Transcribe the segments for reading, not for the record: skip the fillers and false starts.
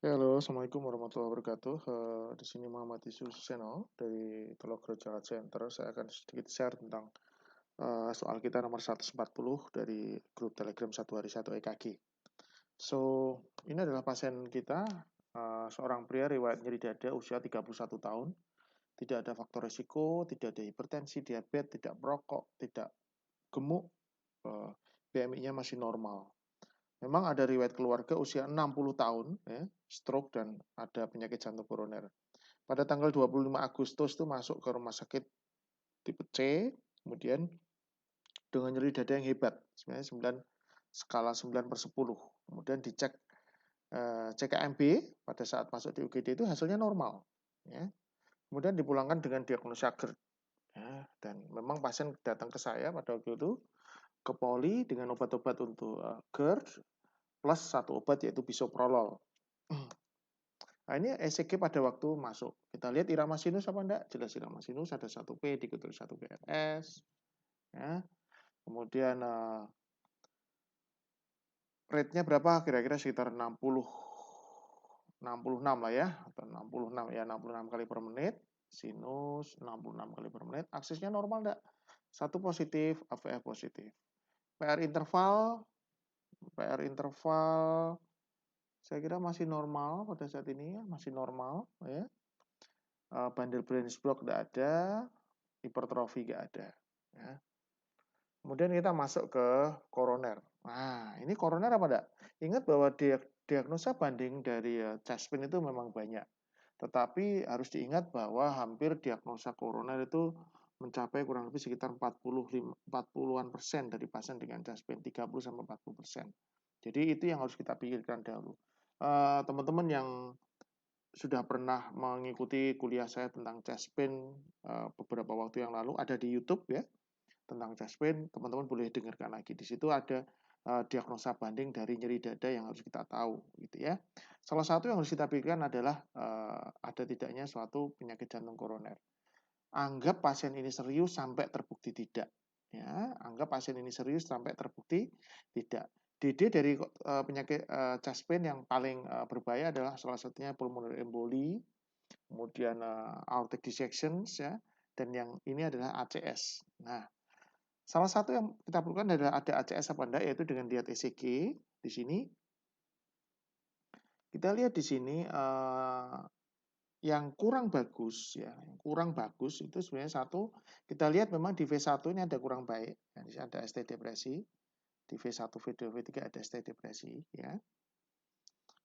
Halo, assalamualaikum warahmatullahi wabarakatuh. Di sini Muhammad Yusuf Seno dari Telogro Jakarta Center. Saya akan sedikit share tentang soal kita nomor 140 dari grup Telegram Satu Hari Satu EKG. So, ini adalah pasien kita, seorang pria riwayat nyeri dada usia 31 tahun. Tidak ada faktor risiko, tidak ada hipertensi, diabetes, tidak merokok, tidak gemuk, BMI-nya masih normal. Memang ada riwayat keluarga usia 60 tahun, ya, stroke dan ada penyakit jantung koroner. Pada tanggal 25 Agustus itu masuk ke rumah sakit tipe C, kemudian dengan nyeri dada yang hebat, sebenarnya 9, skala 9 per 10. Kemudian dicek CKMB pada saat masuk di UGD itu hasilnya normal. Ya. Kemudian dipulangkan dengan diagnosa GERD. Ya, dan memang pasien datang ke saya pada waktu itu ke poli dengan obat-obat untuk GERD plus satu obat yaitu bisoprolol. Nah, ini ECG pada waktu masuk. Kita lihat irama sinus apa enggak? Jelas irama sinus ada 1P dikutul 1 PRS. Ya. Kemudian rate-nya berapa? Kira-kira sekitar 66 lah ya, atau 66 ya, 66 kali per menit. Sinus 66 kali per menit. Aksesnya normal enggak? 1 positif, AVF positif. PR interval, PR interval saya kira masih normal pada saat ini ya, masih normal ya. Bandel branch block tidak ada, hipertrofi tidak ada. Ya. Kemudian kita masuk ke koroner. Nah, ini koroner apa enggak? Ingat bahwa diagnosa banding dari chest pain itu memang banyak. Tetapi harus diingat bahwa hampir diagnosa koroner itu mencapai kurang lebih sekitar 40-an persen dari pasien dengan chest pain, 30-40%. Jadi itu yang harus kita pikirkan dahulu. Teman-teman yang sudah pernah mengikuti kuliah saya tentang chest pain beberapa waktu yang lalu ada di YouTube ya tentang chest pain, teman-teman boleh dengarkan lagi. Di situ ada diagnosa banding dari nyeri dada yang harus kita tahu gitu ya. Salah satu yang harus kita pikirkan adalah ada tidaknya suatu penyakit jantung koroner. Anggap pasien ini serius sampai terbukti tidak. Ya, anggap pasien ini serius sampai terbukti tidak. DD dari penyakit chest pain yang paling berbahaya adalah salah satunya pulmonary emboli, kemudian aortic dissections ya, dan yang ini adalah ACS. Nah, salah satu yang kita perlukan adalah ada ACS apa enggak, yaitu dengan lihat ECG di sini. Kita lihat di sini yang kurang bagus ya, yang kurang bagus itu sebenarnya satu, kita lihat memang di V1 ini ada kurang baik, ya, di sini ada ST depresi, di V1, V2, V3 ada ST depresi ya.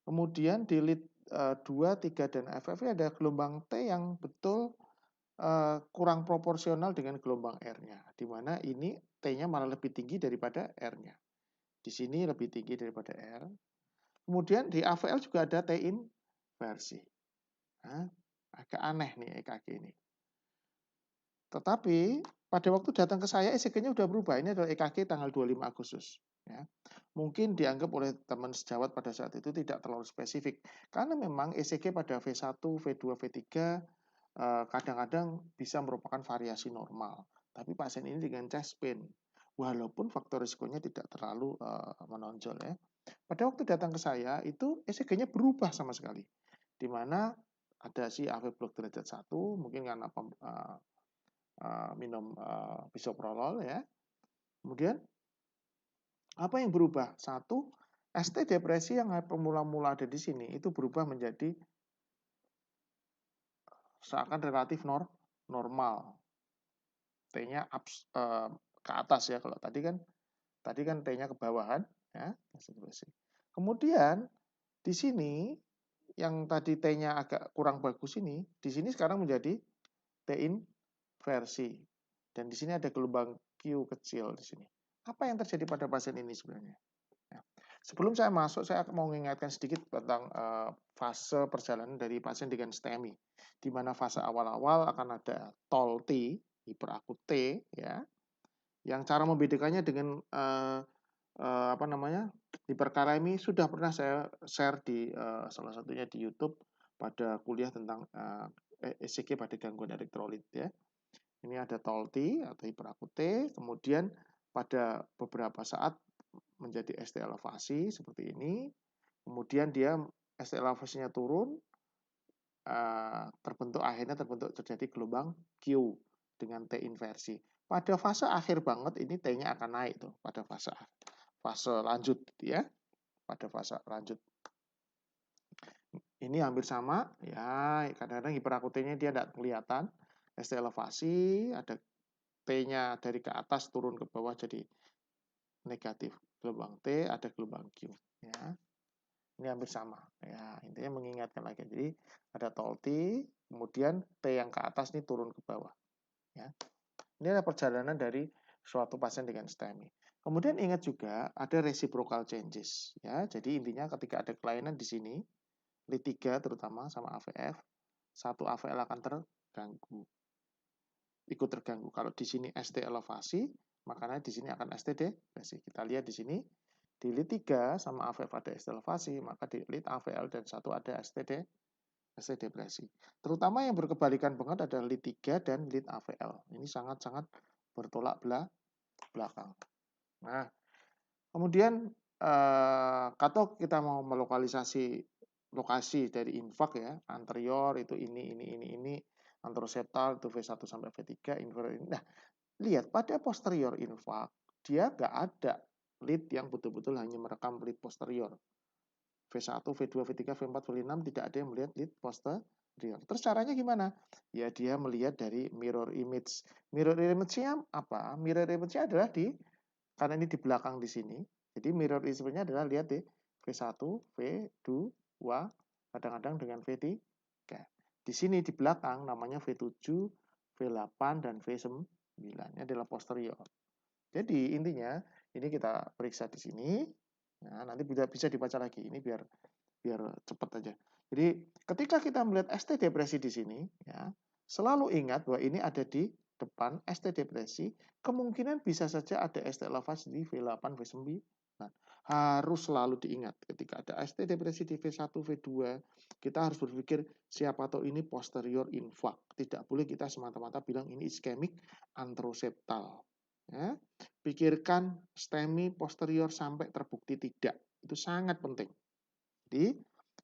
Kemudian di lead 2, 3 dan FF ada gelombang T yang betul kurang proporsional dengan gelombang R-nya, di mana ini T-nya malah lebih tinggi daripada R-nya. Di sini lebih tinggi daripada R. Kemudian di AVL juga ada T inversi. Nah, agak aneh nih EKG ini. Tetapi pada waktu datang ke saya ECG-nya sudah berubah. Ini adalah EKG tanggal 25 Agustus. Ya. Mungkin dianggap oleh teman sejawat pada saat itu tidak terlalu spesifik. Karena memang ECG pada V1, V2, V3 kadang-kadang bisa merupakan variasi normal. Tapi pasien ini dengan chest pain. Walaupun faktor risikonya tidak terlalu menonjol ya. Pada waktu datang ke saya itu ECG-nya berubah sama sekali. Di mana ada si AV blok derajat 1 mungkin karena minum bisoprolol ya. Kemudian apa yang berubah? Satu, ST depresi yang pemula-mula ada di sini itu berubah menjadi seakan relatif normal. T-nya ke atas ya, kalau tadi kan T-nya ke bawahan ya. Kemudian di sini yang tadi T-nya agak kurang bagus ini, di sini sekarang menjadi T inversi. Dan di sini ada gelombang Q kecil di sini. Apa yang terjadi pada pasien ini sebenarnya? Ya. Sebelum saya masuk, saya mau mengingatkan sedikit tentang fase perjalanan dari pasien dengan STEMI. Di mana fase awal-awal akan ada TOL T, hiperakut T, ya. Yang cara membedakannya dengan apa namanya, hiperkalemi sudah pernah saya share di salah satunya di YouTube pada kuliah tentang ECG pada gangguan elektrolit ya. Ini ada TOL-T atau hiperakut T, kemudian pada beberapa saat menjadi ST elevasi seperti ini, kemudian dia ST elevasinya turun, akhirnya terjadi gelombang Q dengan T inversi. Pada fase akhir banget ini T-nya akan naik tuh pada fase lanjut ya. Pada fase lanjut. Ini hampir sama ya, kadang-kadang hiperakutenya dia tidak kelihatan. ST elevasi, ada T-nya dari ke atas turun ke bawah jadi negatif. Gelombang T, ada gelombang Q ya. Ini hampir sama ya, intinya mengingatkan lagi. Jadi ada tol T, kemudian T yang ke atas ini turun ke bawah ya. Ini adalah perjalanan dari suatu pasien dengan STEMI. Kemudian ingat juga ada reciprocal changes ya. Jadi intinya ketika ada kelainan di sini, lead 3 terutama sama AVF, satu AVL akan terganggu. Ikut terganggu. Kalau di sini ST elevasi, makanya di sini akan ST depresi. Kita lihat di sini di lead 3 sama AVF ada ST elevasi, maka di lead AVL dan satu ada ST depresi. Terutama yang berkebalikan banget adalah lead 3 dan lead AVL. Ini sangat-sangat bertolak belakang. Nah, kemudian kalau kita mau melokalisasi lokasi dari infak ya, anterior itu ini, anteroseptal itu V1 sampai V3, inferior ini. Nah, lihat pada posterior infak, dia nggak ada lead yang betul-betul hanya merekam lead posterior. V1, V2, V3, V4, V6 tidak ada yang melihat lead posterior. Terus caranya gimana? Ya dia melihat dari mirror image. Mirror image-nya apa? Mirror image-nya adalah karena ini di belakang di sini. Jadi mirror image-nya adalah lihat di V1, V2, kadang-kadang dengan V3. Di sini di belakang namanya V7, V8, dan V9. Ini adalah posterior. Jadi intinya ini kita periksa di sini. Nah, nanti bisa dibaca lagi. Ini biar cepat aja. Jadi ketika kita melihat ST depresi di sini, ya selalu ingat bahwa ini ada di depan ST depresi. Kemungkinan bisa saja ada ST elevasi di V8, V9. Nah, harus selalu diingat ketika ada ST depresi di V1, V2, kita harus berpikir siapa tahu ini posterior infak. Tidak boleh kita semata-mata bilang ini iskemik anteroseptal. Ya, pikirkan STEMI posterior sampai terbukti tidak. Itu sangat penting. Jadi,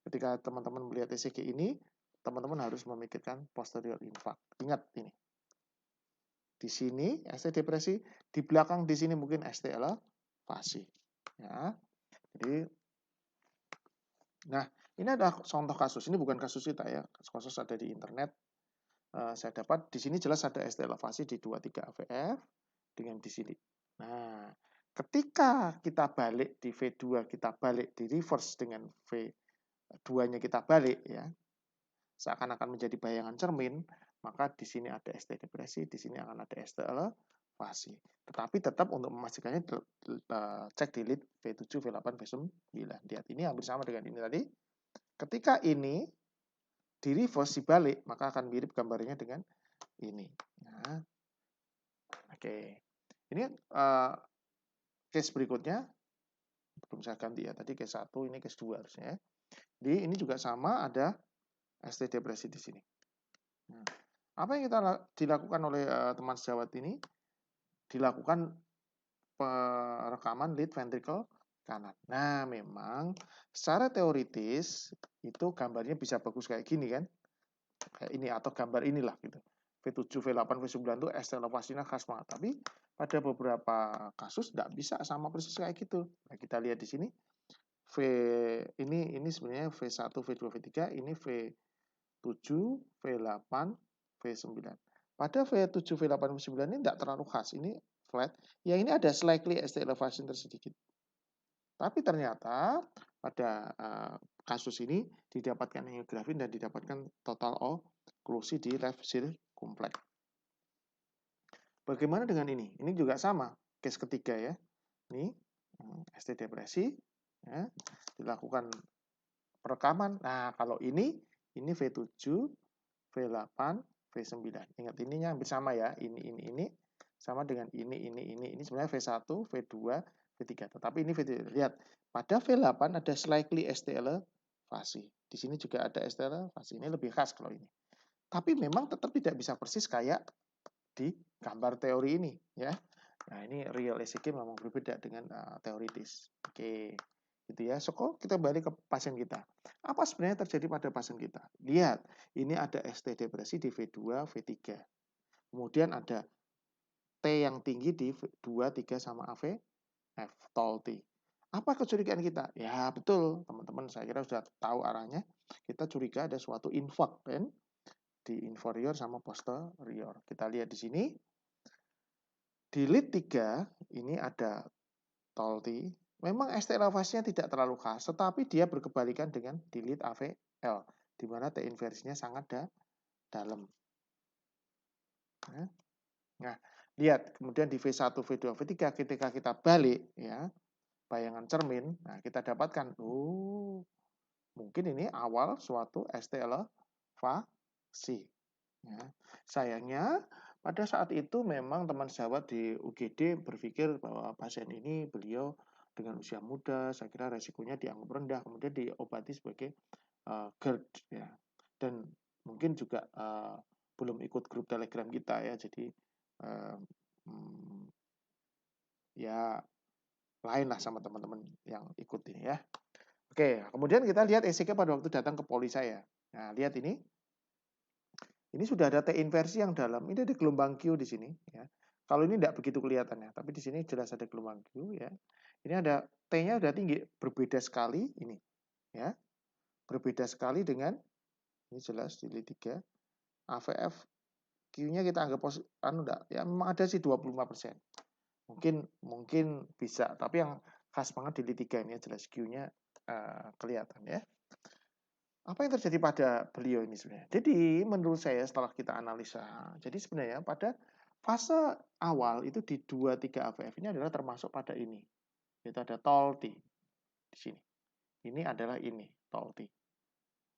ketika teman-teman melihat ECG ini, teman-teman harus memikirkan posterior infak. Ingat ini. Di sini ST depresi, di belakang di sini mungkin ST elevasi. Ya. Jadi, nah ini ada contoh kasus. Ini bukan kasus kita ya. Kasus ada di internet. Saya dapat di sini jelas ada ST elevasi di 23 AVF dengan di sini. Nah, ketika kita balik di V2, kita balik di reverse dengan V2-nya kita balik ya. Seakan-akan menjadi bayangan cermin, maka di sini ada ST depresi, di sini akan ada ST elevasi. Tetapi tetap untuk memastikannya cek di lead V7, V8, V9. Lihat ini hampir sama dengan ini tadi. Ketika ini di reverse dibalik, maka akan mirip gambarnya dengan ini. Nah, oke. Ini case berikutnya belum saya ganti ya. Tadi case 1, ini case 2 harusnya. Jadi ini juga sama, ada ST depresi di sini. Nah, apa yang kita dilakukan oleh teman sejawat ini? Dilakukan perekaman lead ventricle kanan. Nah, memang secara teoritis itu gambarnya bisa bagus kayak gini kan? Kayak ini atau gambar inilah gitu. V7, V8, V9 itu ST elevasinya khas banget. Tapi pada beberapa kasus tidak bisa sama persis kayak gitu. Nah, kita lihat di sini ini sebenarnya V1, V2, V3, ini V7, V8, V9. Pada V7, V8, V9 ini tidak terlalu khas. Ini flat. Yang ini ada slightly ST elevation tersedikit. Tapi ternyata pada kasus ini didapatkan angiografin dan didapatkan total oklusi di left circumflex. Bagaimana dengan ini? Ini juga sama, case ketiga ya. Ini ST depresi, ya, dilakukan perekaman. Nah, kalau ini V7, V8, V9. Ingat ininya hampir sama ya. Ini sama dengan ini sebenarnya V1, V2, V3. Tetapi ini V3. Lihat, pada V8 ada slightly ST elevasi. Di sini juga ada ST elevasi. Ini lebih khas kalau ini. Tapi memang tetap tidak bisa persis kayak di gambar teori ini ya. Nah, ini real ECG memang berbeda dengan teoritis. Oke. gitu ya. So, kita balik ke pasien kita. Apa sebenarnya terjadi pada pasien kita? Lihat, ini ada ST depresi di V2, V3. Kemudian ada T yang tinggi di 2, 3 sama AVF, tol T. Apa kecurigaan kita? Ya betul, teman-teman, saya kira sudah tahu arahnya. Kita curiga ada suatu infark kan di inferior sama posterior. Kita lihat di sini. Di lead 3 ini ada tol T. Memang ST elevasinya tidak terlalu khas, tetapi dia berkebalikan dengan di lead AVL, di mana T inversinya sangat dalam. Nah, lihat kemudian di V1, V2, V3 ketika kita balik ya, bayangan cermin, nah kita dapatkan, mungkin ini awal suatu ST elevasi. Ya. Sayangnya pada saat itu memang teman sejawat di UGD berpikir bahwa pasien ini beliau dengan usia muda, saya kira resikonya dianggap rendah, kemudian diobati sebagai GERD ya. Dan mungkin juga belum ikut grup Telegram kita ya, jadi ya lain lah sama teman-teman yang ikut ini ya. Oke, kemudian kita lihat ECG pada waktu datang ke poli saya. Nah, lihat ini. Ini sudah ada T inversi yang dalam. Ini ada gelombang Q di sini ya. Kalau ini tidak begitu kelihatan ya, tapi di sini jelas ada gelombang Q ya. Ini ada T-nya udah tinggi, berbeda sekali ini ya. Berbeda sekali dengan ini jelas di L3. AVF Q-nya kita anggap enggak, ya memang ada sih 25%. Mungkin bisa, tapi yang khas banget di L3 ini jelas Q-nya kelihatan ya. Apa yang terjadi pada beliau ini sebenarnya? Jadi menurut saya setelah kita analisa, jadi sebenarnya pada fase awal itu di 2-3 AVF ini adalah termasuk pada ini. Itu ada tol T di sini. Ini adalah ini, tol T.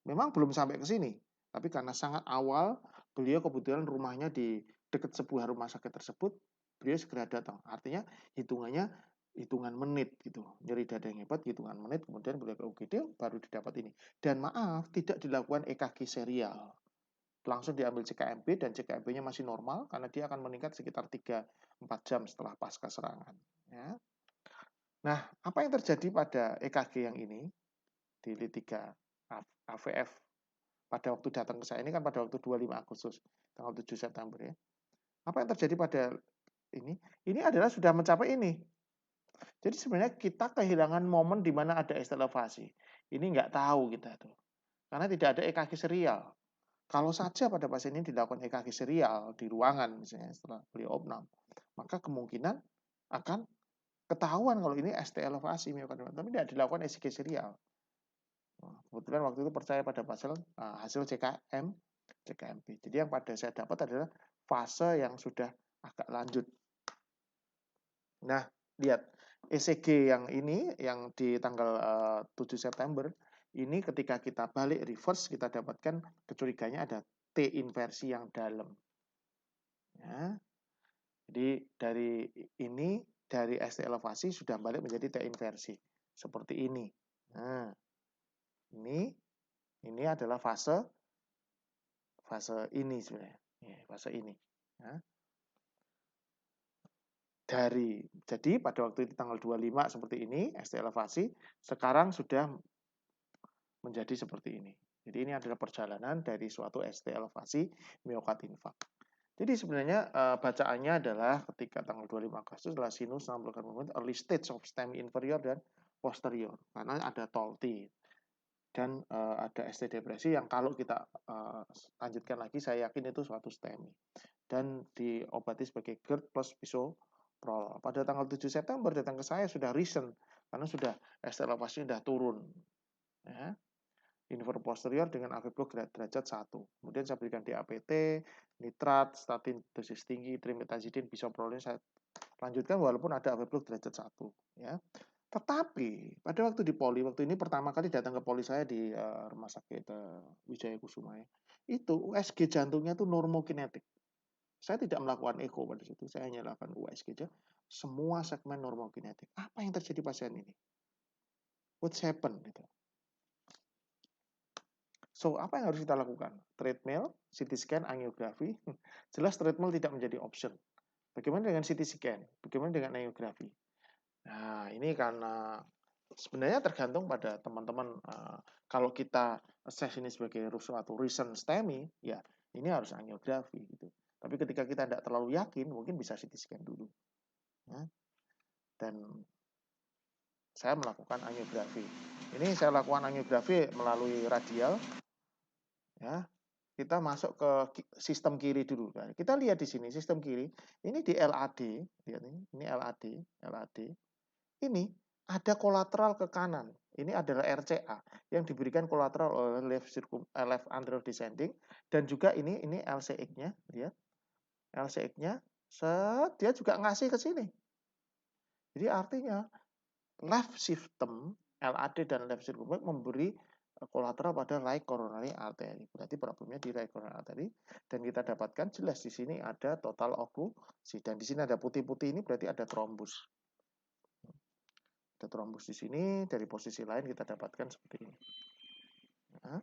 Memang belum sampai ke sini, tapi karena sangat awal, beliau kebetulan rumahnya di dekat sebuah rumah sakit tersebut, beliau segera datang. Artinya hitungan menit gitu. Nyeri dada yang hebat, hitungan menit, kemudian beliau ke UGD, baru didapat ini. Dan maaf, tidak dilakukan EKG serial. Langsung diambil CKMB, dan CKMB-nya masih normal, karena dia akan meningkat sekitar 3-4 jam setelah pasca serangan. Ya. Nah, apa yang terjadi pada EKG yang ini, di L3 AVF, pada waktu datang ke saya ini kan pada waktu 25 Agustus, tanggal 7 September ya. Apa yang terjadi pada ini? Ini adalah sudah mencapai ini. Jadi sebenarnya kita kehilangan momen di mana ada ST elevasi. Ini nggak tahu kita tuh. Karena tidak ada EKG serial. Kalau saja pada pasien ini dilakukan EKG serial di ruangan misalnya setelah beliau opnam, maka kemungkinan akan ketahuan kalau ini ST elevasi miokardium, tapi tidak dilakukan ECG serial. Kebetulan waktu itu percaya pada hasil CKMB. Jadi yang pada saya dapat adalah fase yang sudah agak lanjut. Nah, lihat ECG yang ini yang di tanggal 7 September ini ketika kita balik reverse kita dapatkan kecurigaannya ada T inversi yang dalam. Ya. Jadi dari ST elevasi sudah balik menjadi T inversi seperti ini. Nah, ini adalah fase ini sebenarnya, fase ini. Ya. Jadi pada waktu itu tanggal 25 seperti ini, ST elevasi, sekarang sudah menjadi seperti ini. Jadi ini adalah perjalanan dari suatu ST elevasi miokard infark. Jadi sebenarnya bacaannya adalah ketika tanggal 25 Agustus adalah sinus 60 km early stage of STEMI inferior dan posterior. Karena ada tol T. Dan ada ST depresi yang kalau kita lanjutkan lagi, saya yakin itu suatu STEMI. Dan diobati sebagai GERD plus bisoprol. Pada tanggal 7 September datang ke saya sudah recent, karena sudah ST elevasinya sudah turun. Ya. Infer posterior dengan AV block derajat 1. Kemudian saya berikan DAPT, nitrat, statin dosis tinggi, trimetazidin, bisoprolin saya lanjutkan walaupun ada AV block derajat 1. Ya. Tetapi pada waktu di poli, waktu ini pertama kali datang ke poli saya di rumah sakit Wijaya Kusuma ya, itu USG jantungnya itu normokinetik. Saya tidak melakukan echo pada situ, saya hanya lakukan USG aja. Semua segmen normokinetik. Apa yang terjadi pasien ini? What's happened? Gitu. So, apa yang harus kita lakukan? Treadmill, CT scan, angiografi. Jelas treadmill tidak menjadi option. Bagaimana dengan CT scan? Bagaimana dengan angiografi? Nah, ini karena Sebenarnya tergantung pada teman-teman. Kalau kita assess ini sebagai suatu recent STEMI, ya ini harus angiografi gitu. Tapi ketika kita tidak terlalu yakin, mungkin bisa CT scan dulu. Ya. Dan saya melakukan angiografi. Ini saya lakukan angiografi melalui radial. Ya, kita masuk ke sistem kiri dulu. Nah, kita lihat di sini sistem kiri. Ini di LAD, lihat ini LAD, LAD. Ini ada kolateral ke kanan. Ini adalah RCA yang diberikan kolateral oleh left anterior descending, dan juga ini LCX-nya, lihat. LCX-nya dia juga ngasih ke sini. Jadi artinya left system LAD dan left circumflex memberi kolateral pada right coronary artery. Berarti problemnya di right coronary artery, dan kita dapatkan jelas di sini ada total oklusi, dan di sini ada putih-putih, ini berarti ada trombus. Ada trombus di sini, dari posisi lain kita dapatkan seperti ini. Nah,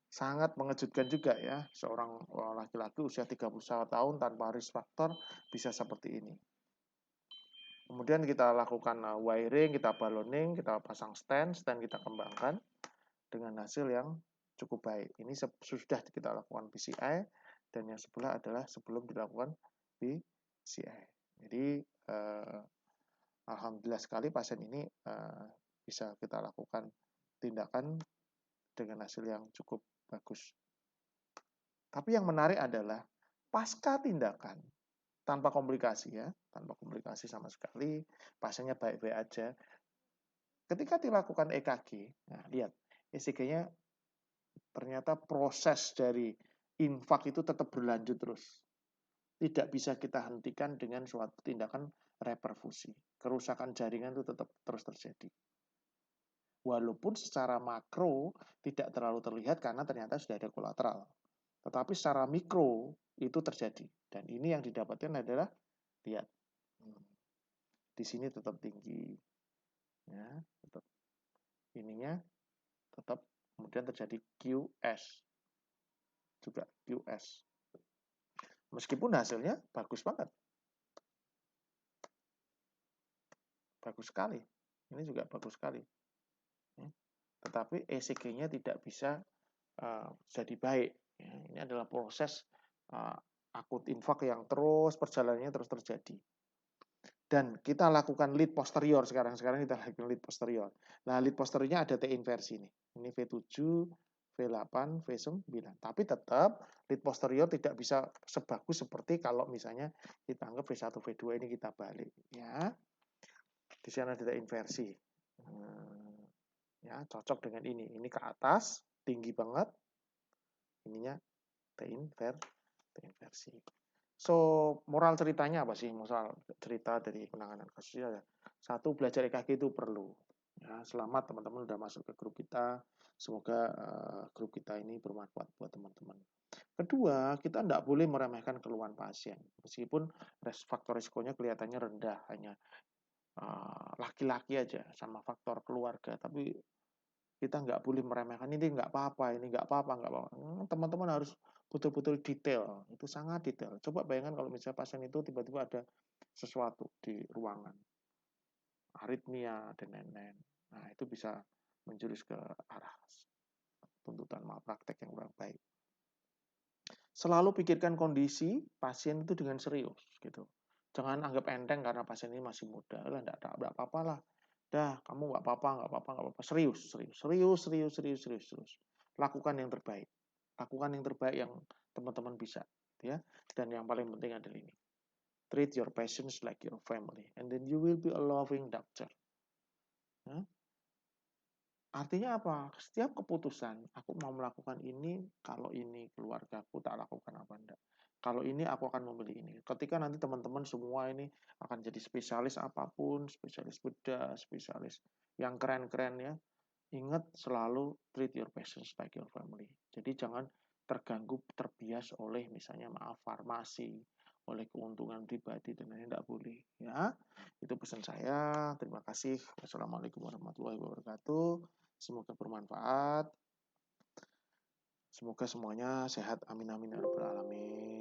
sangat mengejutkan juga ya, seorang laki-laki usia 31 tahun tanpa risk factor bisa seperti ini. Kemudian kita lakukan wiring, kita balloning, kita pasang stand kita kembangkan dengan hasil yang cukup baik. Ini sudah kita lakukan PCI, dan yang sebelah adalah sebelum dilakukan PCI. Jadi alhamdulillah sekali pasien ini bisa kita lakukan tindakan dengan hasil yang cukup bagus. Tapi yang menarik adalah pasca tindakan tanpa komplikasi ya, tanpa komplikasi sama sekali, pasiennya baik-baik aja. Ketika dilakukan EKG, nah lihat ECG-nya ternyata proses dari infak itu tetap berlanjut terus. Tidak bisa kita hentikan dengan suatu tindakan reperfusi. Kerusakan jaringan itu tetap terus terjadi. Walaupun secara makro tidak terlalu terlihat karena ternyata sudah ada kolateral. Tetapi secara mikro itu terjadi. Dan ini yang didapatkan adalah, lihat, di sini tetap tinggi. Ya, tetap. Ininya tetap, kemudian terjadi QS. Juga QS. Meskipun hasilnya bagus banget. Bagus sekali. Ini juga bagus sekali. Tetapi ECG-nya tidak bisa jadi baik. Ya, ini adalah proses akut infak yang perjalanannya terus terjadi. Dan kita lakukan lead posterior sekarang kita lakukan lead posterior. Nah, lead posteriornya ada T inversi nih. Ini V7, V8, V9. Tapi tetap lead posterior tidak bisa sebagus seperti kalau misalnya kita anggap V1, V2 ini kita balik. Ya, di sana ada inversi. Ya, cocok dengan ini. Ini ke atas, tinggi banget. Ininya T inversi. So, moral ceritanya apa sih? Moral cerita dari penanganan kasusnya. Satu, belajar EKG itu perlu. Ya, selamat teman-teman udah masuk ke grup kita. Semoga grup kita ini bermanfaat buat teman-teman. Kedua, kita tidak boleh meremehkan keluhan pasien. Meskipun faktor risikonya kelihatannya rendah, hanya laki-laki aja sama faktor keluarga. Tapi kita nggak boleh meremehkan, ini nggak apa-apa, ini nggak apa-apa, nggak apa-apa. Teman-teman harus betul-betul detail, itu sangat detail. Coba bayangkan kalau misalnya pasien itu tiba-tiba ada sesuatu di ruangan, aritmia dan lain-lain. Nah, itu bisa menjurus ke arah tuntutan malpraktek yang kurang baik. Selalu pikirkan kondisi pasien itu dengan serius, gitu. Jangan anggap enteng karena pasien ini masih muda, lah enggak apa-apa lah. Dah, kamu nggak apa-apa. Serius. Lakukan yang terbaik. Lakukan yang terbaik yang teman-teman bisa, ya. Dan yang paling penting adalah ini. Treat your patients like your family, and then you will be a loving doctor. Ya. Artinya apa? Setiap keputusan, aku mau melakukan ini, kalau ini keluargaku tak lakukan apa enggak. Kalau ini aku akan memilih ini. Ketika nanti teman-teman semua ini akan jadi spesialis apapun, spesialis bedah, spesialis yang keren-keren ya, ingat selalu treat your patients like your family. Jadi jangan terganggu, terbias oleh misalnya farmasi, oleh keuntungan pribadi dan lain-lain, tidak boleh. Ya, itu pesan saya. Terima kasih. Wassalamualaikum warahmatullahi wabarakatuh. Semoga bermanfaat. Semoga semuanya sehat. Amin amin ya rabbal alamin.